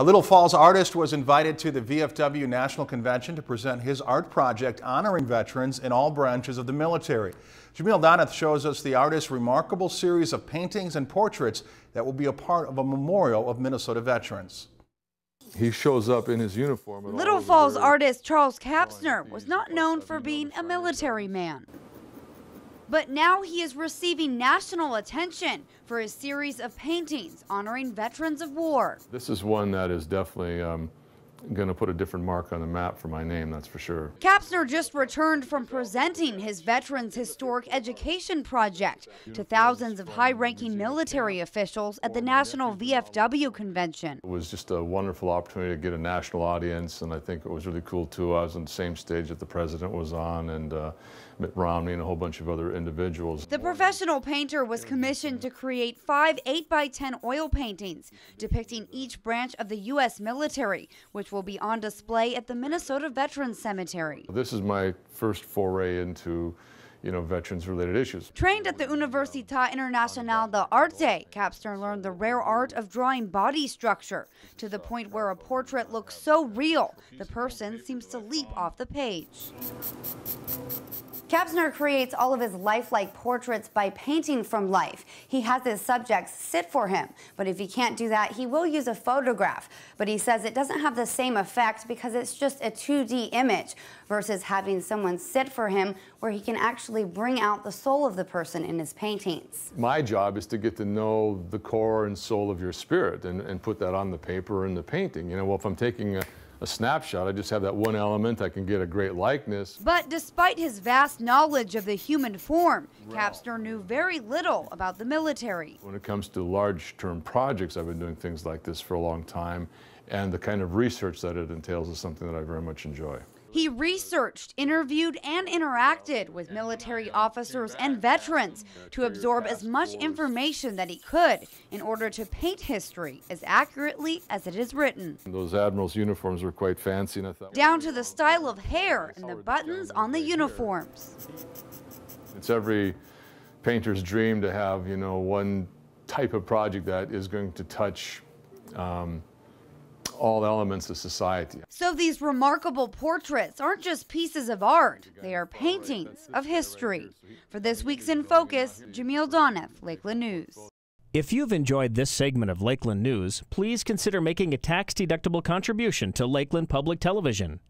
A Little Falls artist was invited to the VFW National Convention to present his art project honoring veterans in all branches of the military. Jamil Donath shows us the artist's remarkable series of paintings and portraits that will be a part of a memorial of Minnesota veterans. He shows up in his uniform. Little Falls artist Charles Kapsner was not known for being a military man. But now he is receiving national attention for his series of paintings honoring veterans of war. This is one that is definitely going to put a different mark on the map for my name, that's for sure. Kapsner just returned from presenting his Veterans Historic Education Project to thousands of high-ranking military officials at the National VFW Convention. It was just a wonderful opportunity to get a national audience, and I think it was really cool too. I was on the same stage that the president was on, and Mitt Romney and a whole bunch of other individuals. The professional painter was commissioned to create 5 8x10 oil paintings depicting each branch of the U.S. military, which will be on display at the Minnesota Veterans Cemetery. This is my first foray into, veterans-related issues. Trained at the Universitat Internacional de Arte, Kapsner learned the rare art of drawing body structure to the point where a portrait looks so real, the person seems to leap off the page. Kapsner creates all of his lifelike portraits by painting from life. He has his subjects sit for him, but if he can't do that, he will use a photograph. But he says it doesn't have the same effect because it's just a 2D image versus having someone sit for him where he can actually bring out the soul of the person in his paintings. My job is to get to know the core and soul of your spirit and put that on the paper and the painting. Well, if I'm taking a snapshot, I just have that one element, I can get a great likeness. But despite his vast knowledge of the human form, Kapsner knew very little about the military. When it comes to large-term projects, I've been doing things like this for a long time, and the kind of research that it entails is something that I very much enjoy. He researched, interviewed, and interacted with military officers and veterans to absorb as much information that he could in order to paint history as accurately as it is written. Those admirals' uniforms were quite fancy, and I thought, down to the style of hair and the buttons on the uniforms. It's every painter's dream to have, one type of project that is going to touch all elements of society. So these remarkable portraits aren't just pieces of art, they are paintings of history. For this week's In Focus, Jamil Donath, Lakeland News. If you've enjoyed this segment of Lakeland News, please consider making a tax-deductible contribution to Lakeland Public Television.